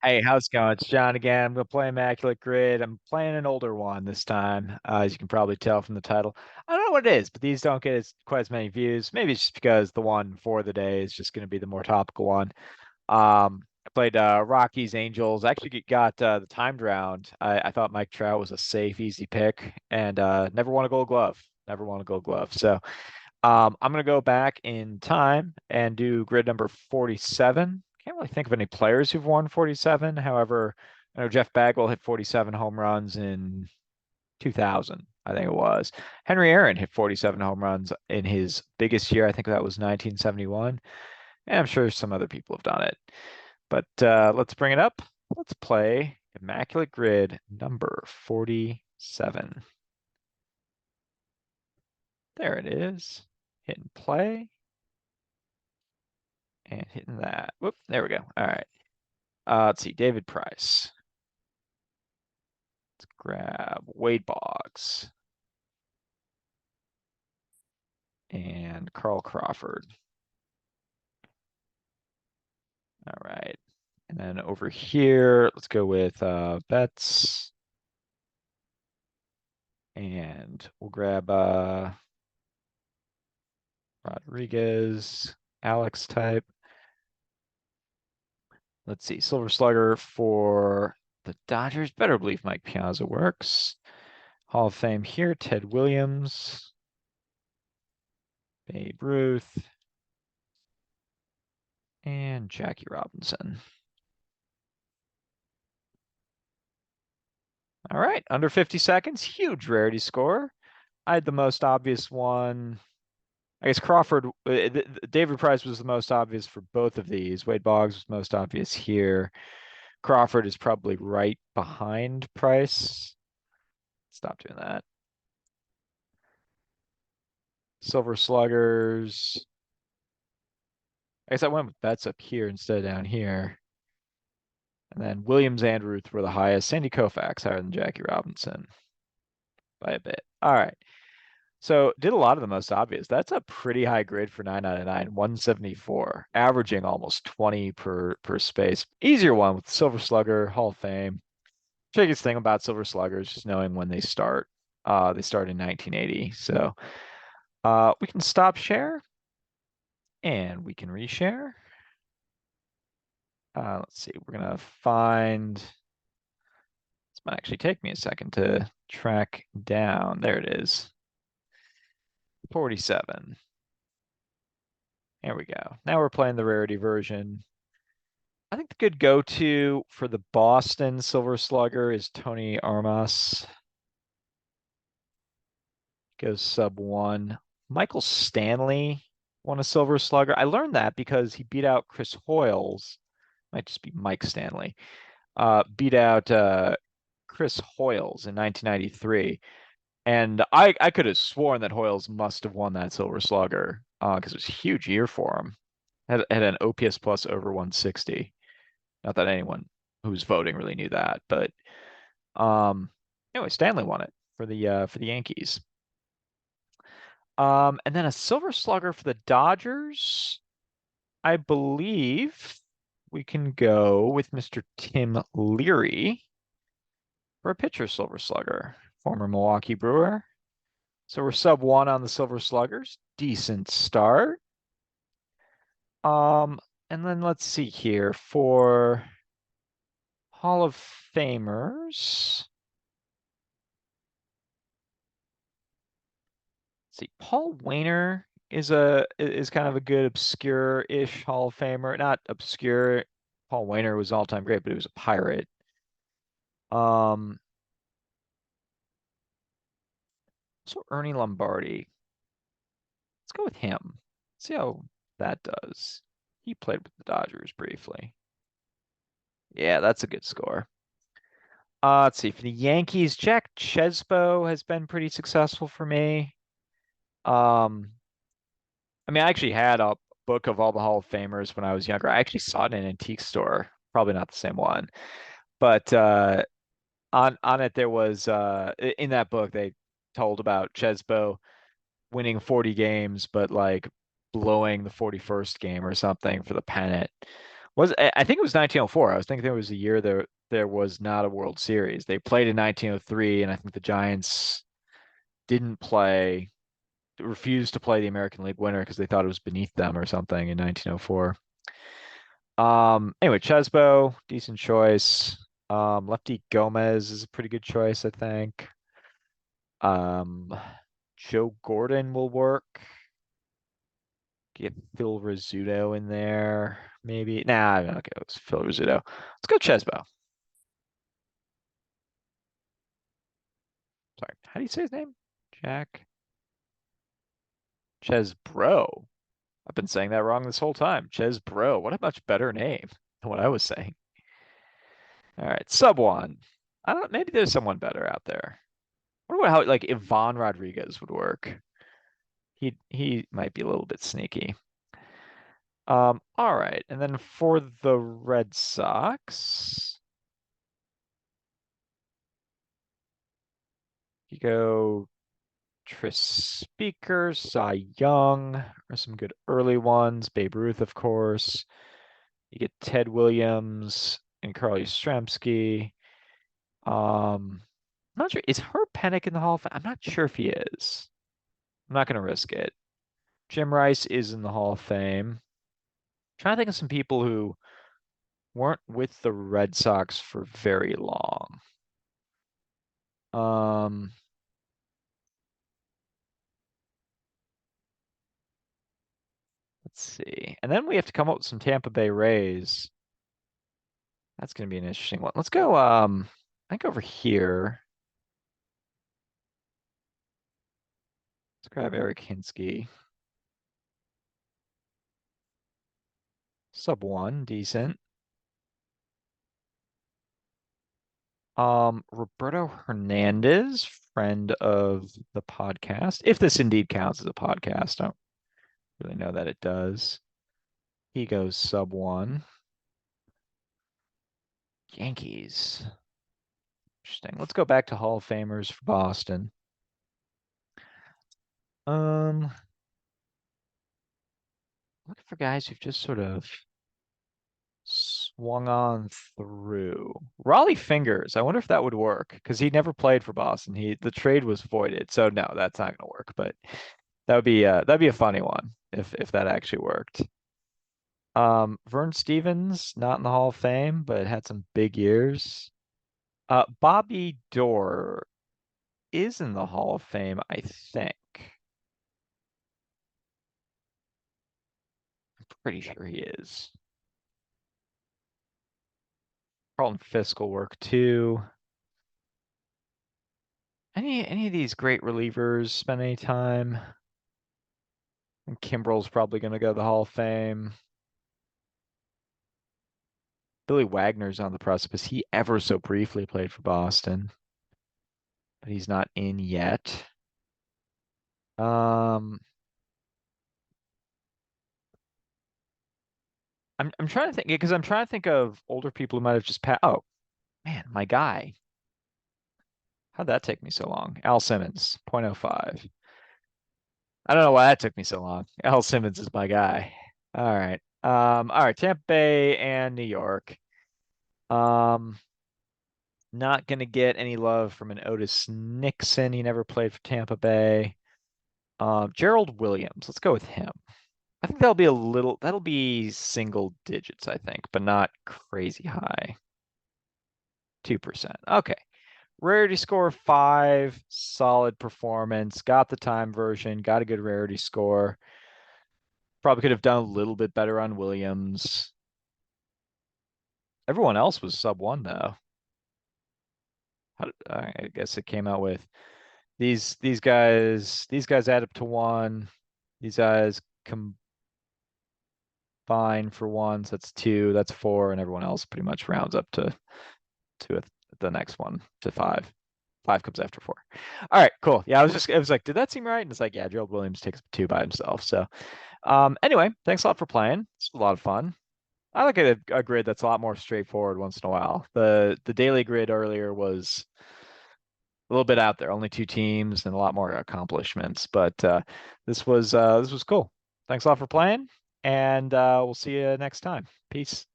Hey, how's it going? It's John again. I'm gonna play Immaculate Grid. I'm playing an older one this time, as you can probably tell from the title. I don't know what it is, but these don't get quite as many views. Maybe it's just because the one for the day is just gonna be the more topical one. I played Rockies Angels. I actually got the timed round. I thought Mike Trout was a safe, easy pick, and never won a Gold Glove. Never won a Gold Glove. So I'm gonna go back in time and do grid number 47. Can't really think of any players who've won 47. However, I know Jeff Bagwell hit 47 home runs in 2000, I think it was. Henry Aaron hit 47 home runs in his biggest year. I think that was 1971. And I'm sure some other people have done it. But let's bring it up. Let's play Immaculate Grid number 47. There it is. Hit and play. And hitting that. Whoop, there we go. All right. Let's see. David Price. Let's grab Wade Boggs and Carl Crawford. All right. And then over here, let's go with Betts. And we'll grab Rodriguez, Alex type. Let's see. Silver Slugger for the Dodgers. Better believe Mike Piazza works. Hall of Fame here, Ted Williams, Babe Ruth, and Jackie Robinson. All right, under 50 seconds, huge rarity score. I had the most obvious one. I guess Crawford, David Price was the most obvious for both of these. Wade Boggs was most obvious here. Crawford is probably right behind Price. Stop doing that. Silver Sluggers. I guess I went with Betts up here instead of down here. And then Williams and Ruth were the highest. Sandy Koufax higher than Jackie Robinson by a bit. All right. So did a lot of the most obvious. That's a pretty high grade for 9 out of 9, 174, averaging almost 20 per space. Easier one with Silver Slugger, Hall of Fame. Biggest thing about Silver Slugger is just knowing when they start. They start in 1980. So we can stop share and we can reshare. Let's see. We're gonna find. This might actually take me a second to track down. There it is. 47. There we go. Now we're playing the rarity version. I think the good go-to for the Boston Silver Slugger is Tony Armas. Goes sub 1. Michael Stanley won a Silver Slugger. I learned that because he beat out Chris Hoyles. Might just be Mike Stanley. Beat out Chris Hoyles in 1993. And I could have sworn that Hoyles must have won that Silver Slugger because it was a huge year for him. Had an OPS plus over 160. Not that anyone who's voting really knew that, but anyway, Stanley won it for the Yankees. And then a Silver Slugger for the Dodgers. I believe we can go with Mr. Tim Leary for a pitcher Silver Slugger, former Milwaukee Brewer. So we're sub 1 on the Silver Sluggers. Decent start. And then let's see here for Hall of Famers. Let's see, Paul Wainer is kind of a good obscure-ish Hall of Famer. Not obscure. Paul Wainer was all-time great, but he was a Pirate. Um, so Ernie Lombardi. Let's go with him. See how that does. He played with the Dodgers briefly. Yeah, that's a good score. Let's see. For the Yankees, Jack Chesbo has been pretty successful for me. Um, I mean, I actually had a book of all the Hall of Famers when I was younger. I actually saw it in an antique store. Probably not the same one, but on it there was in that book they told about Chesbo winning 40 games, but like blowing the 41st game or something for the pennant. I think it was 1904. I was thinking there was a year there was not a World Series. They played in 1903, and I think the Giants didn't play, refused to play the American League winner because they thought it was beneath them or something in 1904. Anyway, Chesbo, decent choice. Lefty Gomez is a pretty good choice, I think. Um, Joe Gordon will work. Get Phil Rizzuto in there, maybe. Nah, I'm not gonna go Phil Rizzuto. Let's go Chesbo. Sorry, how do you say his name? Jack Chesbro. I've been saying that wrong this whole time. Chesbro. What a much better name than what I was saying. All right, sub one. I don't. Maybe there's someone better out there. I wonder how like Ivan Rodriguez would work. He might be a little bit sneaky. All right, and then for the Red Sox, you go Tris Speaker, Cy Young, or some good early ones. Babe Ruth, of course. You get Ted Williams and Carl Yastrzemski. I'm not sure. Is Herb Pennick in the Hall of Fame? I'm not sure if he is. I'm not going to risk it. Jim Rice is in the Hall of Fame. Trying to think of some people who weren't with the Red Sox for very long. Um, let's see. And then we have to come up with some Tampa Bay Rays. That's going to be an interesting one. Let's go, I think over here. Let's grab Eric Hinsky. Sub one, decent. Roberto Hernandez, friend of the podcast. If this indeed counts as a podcast, I don't really know that it does. He goes sub one. Yankees. Interesting. Let's go back to Hall of Famers for Boston. Um, looking for guys who've just sort of swung on through. Raleigh Fingers. I wonder if that would work because he never played for Boston. The trade was voided, so no, that's not going to work. But that'd be a funny one if that actually worked. Vern Stevens, not in the Hall of Fame, but had some big years. Bobby Dorr is in the Hall of Fame, I think. I'm pretty sure he is. Carlton Fisk will work too. Any of these great relievers spend any time? And Kimbrel's probably going to go to the Hall of Fame. Billy Wagner's on the precipice. He ever so briefly played for Boston, but he's not in yet. Um, I'm trying to think because I'm trying to think of older people who might have just passed. Oh man, my guy. How'd that take me so long? Al Simmons, .05. I don't know why that took me so long. Al Simmons is my guy. All right. All right, Tampa Bay and New York. Um, not gonna get any love from an Otis Nixon. He never played for Tampa Bay. Gerald Williams. Let's go with him. I think that'll be single digits, I think, but not crazy high. 2%. Okay. Rarity score 5, solid performance. Got the time version, got a good rarity score. Probably could have done a little bit better on Williams. Everyone else was sub one though. I guess it came out with these guys add up to one. These guys combine for one, so that's two, that's four, and everyone else pretty much rounds up to the next one to five. Five comes after four. All right, cool. Yeah, it was like, did that seem right? And it's like, yeah, Gerald Williams takes two by himself. So anyway, thanks a lot for playing. It's a lot of fun. I like a grid that's a lot more straightforward once in a while. The daily grid earlier was a little bit out there, only two teams and a lot more accomplishments. But this was cool. Thanks a lot for playing, and we'll see you next time. Peace.